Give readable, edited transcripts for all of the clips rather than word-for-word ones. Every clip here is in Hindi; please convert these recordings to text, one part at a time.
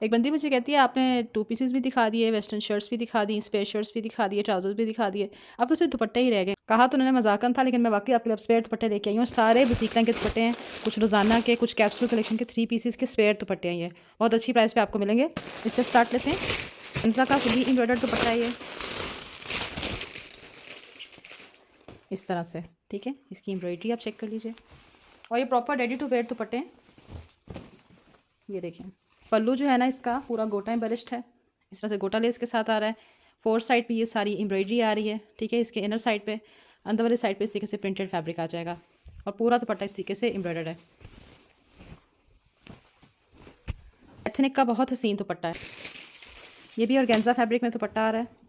एक बंदी मुझे कहती है आपने टू पीसेस भी दिखा दिए, वेस्टर्न शर्ट्स भी दिखा दी, स्पेयर शर्ट्स भी दिखा दिए, ट्राउजर्स भी दिखा दिए, अब तो सिर्फ दुपट्टे ही रह गए। कहा तो उन्होंने मजाकन था, लेकिन मैं वाकई आपके लिए स्पेयर दुपट्टे लेके आई हूँ। सारे बुटीक लाइन के दुपट्टे हैं, कुछ रोजाना के, कुछ कैप्सूल कलेक्शन के 3 पीसेस के स्पेयर दुपट्टे हैं। ये बहुत अच्छी प्राइस पे आपको मिलेंगे। इससे स्टार्ट लेते हैं। इंसा का फुली एम्ब्रॉयडर्ड दुपट्टा है ये, इस तरह से। ठीक है, इसकी एम्ब्रॉयडरी आप चेक कर लीजिए। और ये प्रॉपर रेडी टू वेयर दुपट्टे हैं। ये देखें, पल्लू जो है ना इसका पूरा गोटा एम्बेलिश्ड है, इस तरह से गोटा लेस के साथ आ रहा है। फोर साइड पे ये सारी एम्ब्रॉयडरी आ रही है। ठीक है, इसके इनर साइड पे, अंदर वाले साइड पे इस तरीके से प्रिंटेड फैब्रिक आ जाएगा और पूरा दुपट्टा इस तरीके से एम्ब्रॉयडर्ड है। एथनिक का बहुत हसीन दुपट्टा है। ये भी ऑर्गेन्जा फैब्रिक में दुपट्टा आ रहा है।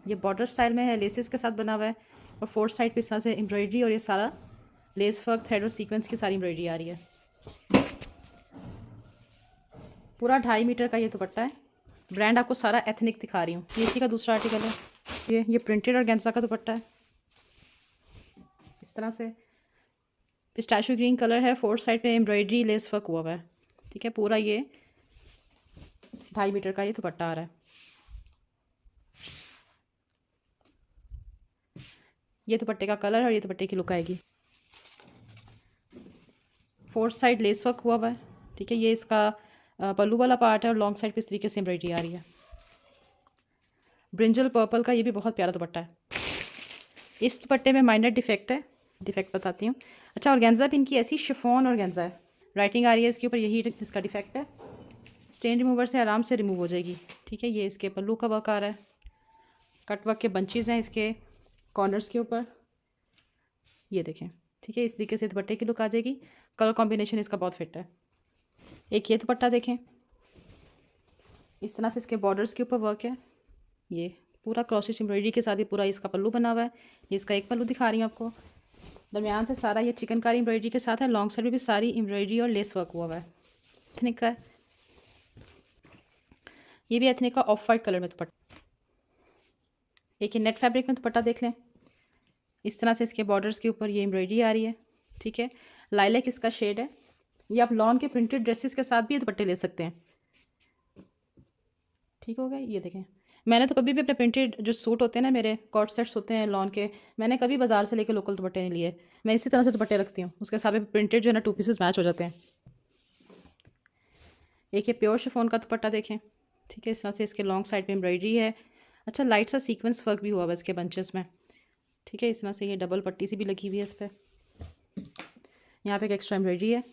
ये बॉर्डर स्टाइल में है, लेसेस के साथ बना हुआ है और फोर्थ साइड पे इस तरह से एम्ब्रॉयडरी और ये सारा लेस वर्क, थ्रेड और सीक्वेंस की सारी एम्ब्रॉयडरी आ रही है। पूरा 2.5 मीटर का ये दुपट्टा है। ब्रांड आपको सारा एथनिक दिखा रही हूँ। ये इसी का दूसरा आर्टिकल है। ये प्रिंटेड ऑर्गेन्जा का दुपट्टा है, इस तरह से पिस्ताशियो ग्रीन कलर है। फोर्थ साइड पे एम्ब्रॉयडरी लेस वर्क हुआ हुआ है। ठीक है, पूरा ये 2.5 मीटर का ये दुपट्टा आ रहा है। ये दुपट्टे का कलर और ये दुपट्टे की लुक आएगी। फोर्थ साइड लेस वर्क हुआ हुआ है। ठीक है, ये इसका पल्लू वाला पार्ट है और लॉन्ग साइड पे इस तरीके से एम्ब्रॉयडरी आ रही है। ब्रिंजल पर्पल का ये भी बहुत प्यारा दुपट्टा है। इस दुपट्टे में माइनर डिफेक्ट है, डिफेक्ट बताती हूँ। अच्छा, ऑर्गेन्जा भी इनकी ऐसी शिफॉन ऑर्गेन्जा है, राइटिंग आ रही है इसके ऊपर, यही इसका डिफेक्ट है। स्टेन रिमूवर से आराम से रिमूव हो जाएगी। ठीक है, ये इसके पल्लू का वर्क आ रहा है, कट वर्क के बंचेस हैं इसके कॉर्नर्स के ऊपर, ये देखें। ठीक है, इस तरीके से दुपट्टे की लुक आ जाएगी। कलर कॉम्बिनेशन इसका बहुत फिट है। एक ये दुपट्टा देखें, इस तरह से इसके बॉर्डर्स के ऊपर वर्क है। ये पूरा क्रॉसेस एम्ब्रॉयडरी के साथ ही पूरा इसका पल्लू बना हुआ है। ये इसका एक पल्लू दिखा रही हूँ आपको। दरमियान से सारा ये चिकनकारी एम्ब्रॉयडरी के साथ है, लॉन्ग साइड में भी सारी एम्ब्रॉयडरी और लेस वर्क हुआ हुआ है। एथनिक का है, ये भी एथनिक का ऑफ वाइट कलर में दुपट्टा। एक ये नेट फैब्रिक में दुपट्टा देख लें, इस तरह से इसके बॉर्डर्स के ऊपर ये एम्ब्रॉयडरी आ रही है। ठीक है, लाइलैक इसका शेड है। ये आप लॉन के प्रिंटेड ड्रेसेस के साथ भी ये दुपट्टे ले सकते हैं। ठीक हो गया, ये देखें। मैंने तो कभी भी अपने प्रिंटेड जो सूट होते हैं ना, मेरे कॉट सेट्स होते हैं लॉन के, मैंने कभी बाजार से लेके लोकल दुपट्टे नहीं लिए। मैं इसी तरह से दुपट्टे रखती हूँ, उसके साथ प्रिंटेड जो है ना 2 पीसेस मैच हो जाते हैं। एक ये प्योर शिफॉन का दुपट्टा देखें। ठीक है, इस तरह से इसके लॉन्ग साइड पे एम्ब्रॉयडरी है। अच्छा, लाइट सा सीक्वेंस वर्क भी हुआ है इसके बंचेस में। ठीक है, इस तरह से ये डबल पट्टी सी भी लगी हुई है इस पर। यहाँ पे एक एक्स्ट्रा एम्ब्रॉयडरी है।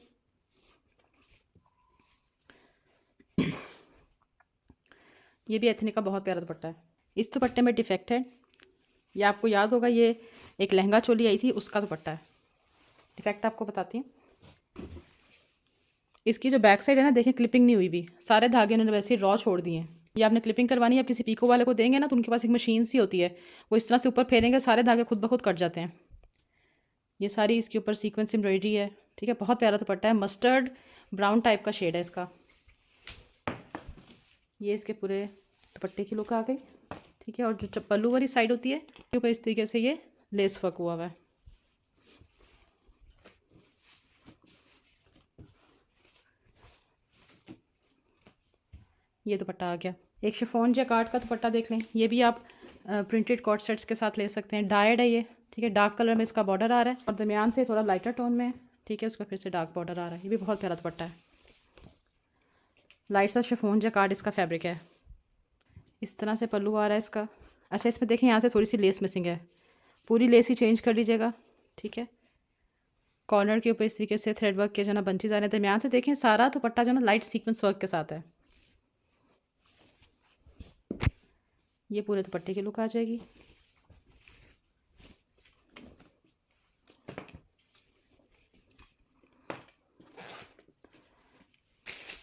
ये भी एथनिक का बहुत प्यारा दुपट्टा है। इस दुपट्टे में डिफेक्ट है, ये आपको याद होगा, ये एक लहंगा चोली आई थी उसका दुपट्टा है। डिफेक्ट आपको बताती हूँ। इसकी जो बैक साइड है ना, देखें क्लिपिंग नहीं हुई भी, सारे धागे उन्होंने वैसे ही रॉ छोड़ दिए हैं। ये आपने क्लिपिंग करवानी है, आप किसी पीको वाले को देंगे ना, तो उनके पास एक मशीन सी होती है, वो इस तरह से ऊपर फेरेंगे, सारे धागे खुद ब खुद कट जाते हैं। ये सारी इसके ऊपर सीक्वेंस एम्ब्रॉयडरी है। ठीक है, बहुत प्यारा दुपट्टा है, मस्टर्ड ब्राउन टाइप का शेड है इसका। ये इसके पूरे दुपट्टे की लुक आ गई। ठीक है, और जो पल्लू वाली साइड होती है उसके ऊपर इस तरीके से ये लेस वर्क हुआ हुआ है। ये दुपट्टा आ गया। एक शिफॉन जैकार्ड का दुपट्टा देख लें, ये भी आप प्रिंटेड कॉट सेट्स के साथ ले सकते हैं। डायड है ये। ठीक है, डार्क कलर में इसका बॉर्डर आ रहा है और दरमियान से थोड़ा लाइटर टोन में। ठीक है, उसका फिर से डार्क बॉर्डर आ रहा है। ये भी बहुत प्यारा दुपट्टा है, लाइट सा शिफॉन जैकार्ड इसका फैब्रिक है। इस तरह से पल्लू आ रहा है इसका। अच्छा, इसमें देखें यहाँ से थोड़ी सी लेस मिसिंग है, पूरी लेस ही चेंज कर लीजिएगा। ठीक है, कॉर्नर के ऊपर इस तरीके से थ्रेड वर्क के जो ना बंचेज आ रहे हैं। दरमियान से देखें सारा दुपट्टा जो ना लाइट सीक्वेंस वर्क के साथ है। ये पूरे दुपट्टे की लुक आ जाएगी।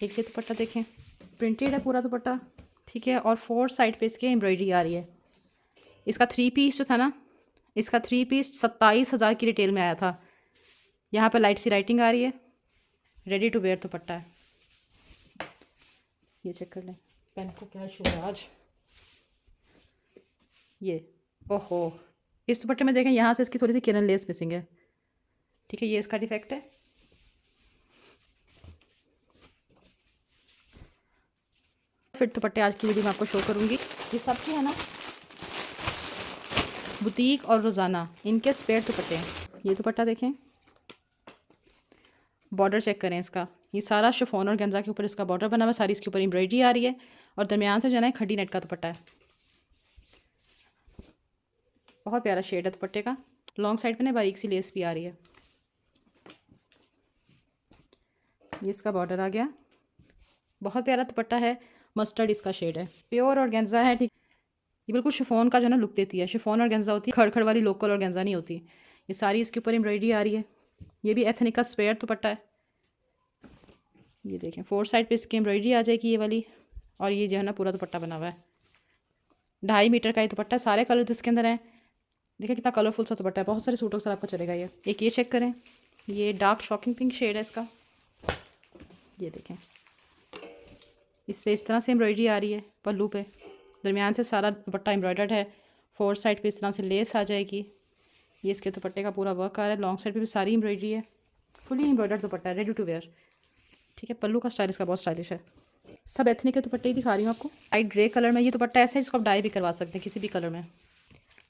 एक ये दुपट्टा देखें, प्रिंटेड है पूरा दुपट्टा। ठीक है, और 4 साइड पे इसके एम्ब्रॉयडरी आ रही है। इसका 3 पीस जो था ना, इसका 3 पीस 27,000 की रिटेल में आया था। यहाँ पर लाइट सी राइटिंग आ रही है, रेडी टू वेयर दुपट्टा है। ये चेक कर लें, पेन को क्या शो है आज। ये ओहो, इस दुपट्टे में देखें यहाँ से इसकी थोड़ी सी किरण लेस मिसिंग है। ठीक है, ये इसका डिफेक्ट है। फिर दुपट्टे आज की वीडियो में आपको शो करूँगी। ये सबसे है ना बुटीक और रोज़ाना इनके स्पेयर दुपट्टे हैं। ये दुपट्टा देखें, बॉर्डर चेक करें इसका। ये सारा शिफॉन और गेंजा के ऊपर इसका बॉर्डर बना हुआ है, सारी इसके ऊपर एम्ब्रॉयडरी आ रही है और दरमियान से जो है ना खड्डी नेट का दुपट्टा है। बहुत प्यारा शेड है दुपट्टे का। लॉन्ग साइड पे ना बारीक सी लेस भी आ रही है। ये इसका बॉर्डर आ गया। बहुत प्यारा दुपट्टा है, मस्टर्ड इसका शेड है, प्योर और गेंजा है। ठीक, ये बिल्कुल शिफॉन का जो है ना लुक देती है। शिफॉन और गेंजा होती है, खड़खड़ वाली लोकल और गेंजा नहीं होती। ये सारी इसके ऊपर एम्ब्रॉयडरी आ रही है। ये भी एथनिक का स्पेयर दुपट्टा है। ये देखें, 4 साइड पे इसकी एम्ब्रॉयडरी आ जाएगी ये वाली। और ये जो है ना पूरा दुपट्टा बना हुआ है। 2.5 मीटर का ये दुपट्टा, सारे कलर जिसके अंदर हैं। देखिए कितना कलरफुल सा दुपट्टा है, बहुत सारे सूटों के साथ आपको चलेगा ये। एक ये चेक करें, ये डार्क शॉकिंग पिंक शेड है इसका। ये देखें, इस पर इस तरह से एम्ब्रॉयडरी आ रही है पल्लू पे, दरमियान से सारा दुपट्टा एम्ब्रॉयडर्ड है। 4 साइड पे इस तरह से लेस आ जाएगी। ये इसके दुपट्टे का पूरा वर्क आ रहा है। लॉन्ग साइड पे भी सारी एम्ब्रॉयडरी है। फुली एम्ब्रॉयडर्ड दुपट्टा है, रेडी टू वेयर। ठीक है, पल्लू का स्टाइल इसका बहुत स्टाइलिश है। सब एथनिक के दुपट्टे ही दिखा रही हूँ आपको। लाइट ग्रे कलर में ये दुपट्टा ऐसा है जिसको आप डाई भी करवा सकते हैं किसी भी कलर में।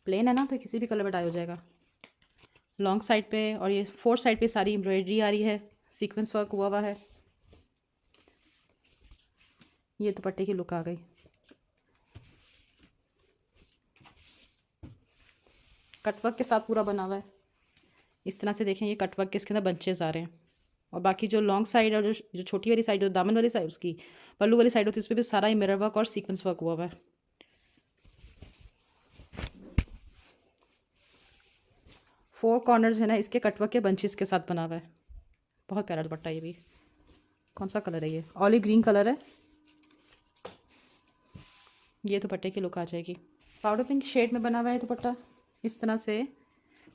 प्लेन है ना तो किसी भी कलर में डाई हो जाएगा। लॉन्ग साइड पे और ये 4 साइड पे सारी एम्ब्रॉयडरी आ रही है, सीक्वेंस वर्क हुआ है। ये दुपट्टे की लुक आ गई। कटवर्क के साथ पूरा बना हुआ है। इस तरह से देखें, ये कटवर्क के इसके अंदर बंचेस आ रहे हैं। और बाकी जो लॉन्ग साइड और जो छोटी वाली साइड, जो दामन वाली साइड, उसकी पल्लू वाली साइड होती है, उस पर भी सारा ही मिरर वर्क और सीक्वेंस वर्क हुआ हुआ है। 4 कॉर्नर्स है ना इसके कटवर्क के बंचेस के साथ बना हुआ है। बहुत प्यारा दुपट्टा। ये भी कौन सा कलर है? ये ऑलिव ग्रीन कलर है। ये दुपट्टे की लुक आ जाएगी। पाउडर पिंक शेड में बना हुआ है दुपट्टा। इस तरह से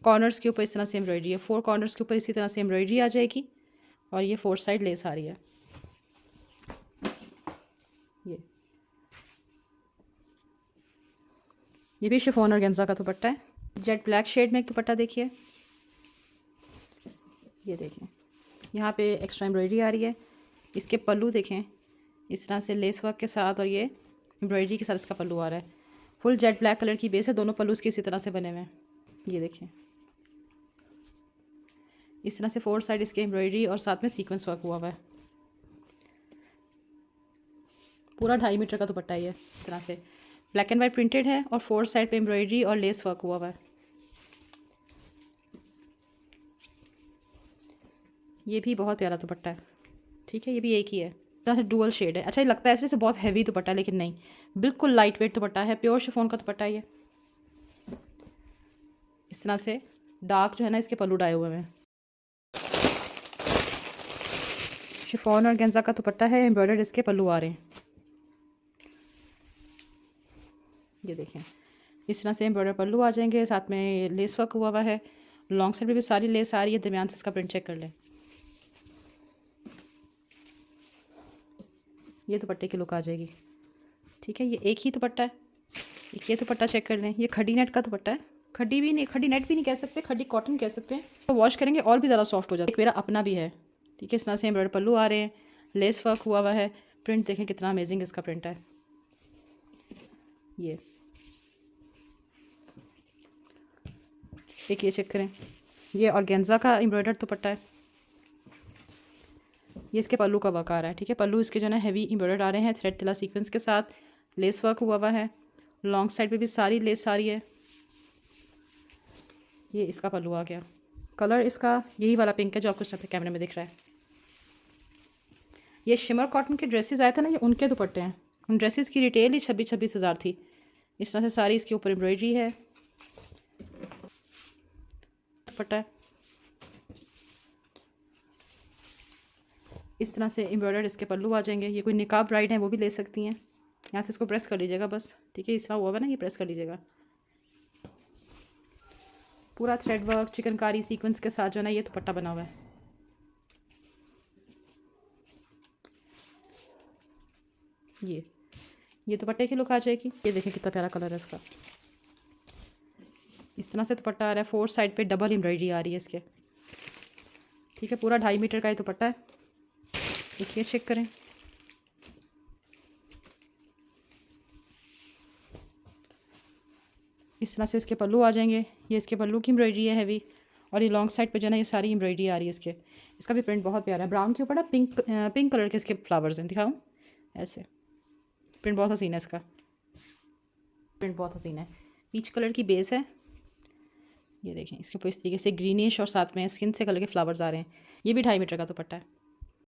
कॉर्नर्स के ऊपर इस तरह से एम्ब्रॉयडरी है। 4 कॉर्नर्स के ऊपर इसी तरह से एम्ब्रॉयडरी आ जाएगी। और ये 4 साइड लेस आ रही है। ये भी शिफॉन और गेंजा का दुपट्टा है। जेट ब्लैक शेड में एक दुपट्टा देखिए। ये देखें, यहाँ पे एक्स्ट्रा एम्ब्रॉयडरी आ रही है। इसके पल्लू देखें, इस तरह से लेस वर्क के साथ और ये एम्ब्रॉयडरी के साथ इसका पल्लू आ रहा है। फुल जेट ब्लैक कलर की बेस है, दोनों पल्लू इसके इसी तरह से बने हुए हैं। ये देखें, इस तरह से 4 साइड इसके एम्ब्रॉयडरी और साथ में सीक्वेंस वर्क हुआ है। पूरा 2.5 मीटर का दुपट्टा है ये। इस तरह से ब्लैक एंड वाइट प्रिंटेड है और 4 साइड पे एम्ब्रॉयडरी और लेस वर्क हुआ है। ये भी बहुत प्यारा दुपट्टा है। ठीक है, ये भी एक ही है। इस तरह से डुअल शेड है। अच्छा, ये लगता है ऐसे बहुत हैवी दुपट्टा, लेकिन नहीं, बिल्कुल लाइट वेट दुपट्टा है। प्योर शिफॉन का दुपट्टा है ये। इस तरह से डार्क जो है ना इसके पल्लू डाए हुए हैं। शिफॉन और गेंजा का दुपट्टा है, एम्ब्रॉयडर्ड इसके पल्लू आ रहे हैं। ये देखें, इस तरह से एम्ब्रॉयडर पल्लू आ जाएंगे, साथ में लेस वर्क हुआ है। लॉन्ग साइड पे भी सारी लेस आ रही है। दरमियान से इसका प्रिंट चेक कर लें। ये दुपट्टे की लुक आ जाएगी। ठीक है, ये एक ही दुपट्टा है। ये दुपट्टा चेक कर लें, ये खड्डी नेट का दुपट्टा है। खड्डी भी नहीं, खड्डी नेट भी नहीं कह सकते, खड्डी कॉटन कह सकते हैं। तो वॉश करेंगे और भी ज़्यादा सॉफ्ट हो जाता है। एक मेरा अपना भी है। ठीक है, इस तरह से एम्ब्रॉयडर पल्लू आ रहे हैं, लेस वर्क हुआ है। प्रिंट देखें कितना अमेजिंग इसका प्रिंट है। ये एक ये चेक करें, ये ऑर्गेन्जा का एम्ब्रॉयडर्ड दुपट्टा है। ये इसके पल्लू का वर्क आ रहा है। ठीक है, पल्लू इसके जो है ना हैवी एम्ब्रॉयडर्ड आ रहे हैं, थ्रेड तिला सीक्वेंस के साथ लेस वर्क हुआ है। लॉन्ग साइड पे भी सारी लेस आ रही है। ये इसका पल्लू आ गया। कलर इसका यही वाला पिंक है जो आपको इस कैमरे में दिख रहा है। ये शिमर कॉटन के ड्रेसेस आए थे ना, ये उनके दुपट्टे हैं। उन ड्रेसेस की रिटेल ही 26 हज़ार थी। इस तरह से सारी इसके ऊपर एम्ब्रॉयडरी है। दुपट्टा है इस तरह से एम्ब्रॉयडर्ड इसके पल्लू आ जाएंगे। ये कोई निकाब ब्राइड है वो भी ले सकती हैं। यहाँ से इसको प्रेस कर लीजिएगा बस। ठीक है, इस तरह हुआ है ना, ये प्रेस कर लीजिएगा। पूरा थ्रेड वर्क चिकनकारी सीक्वेंस के साथ जो है ना ये दुपट्टा बना हुआ है। ये दुपट्टे की लुक आ जाएगी। ये देखें कितना प्यारा कलर है इसका। इस तरह से दुपट्टा आ रहा है। 4 साइड पे डबल एम्ब्रॉयडरी आ रही है इसके। ठीक है, पूरा 2.5 मीटर का ये दुपट्टा है। देखिए, चेक करें। इस तरह से इसके पल्लू आ जाएंगे। ये इसके पल्लू की एम्ब्रॉयडरी है हैवी, और ये लॉन्ग साइड पे जो है ना ये सारी एम्ब्रॉयडरी आ रही है इसके। इसका भी प्रिंट बहुत प्यारा है, ब्राउन के ऊपर ना पिंक कलर के इसके फ्लावर्स हैं, दिखाऊँ ऐसे। प्रिंट बहुत हसीन है इसका, प्रिंट बहुत हसीन है। पीच कलर की बेस है, ये देखें इसके ऊपर इस तरीके से ग्रीनिश और साथ में स्किन से कलर के फ्लावर्स आ रहे हैं। ये भी 2.5 मीटर का दुपट्टा है।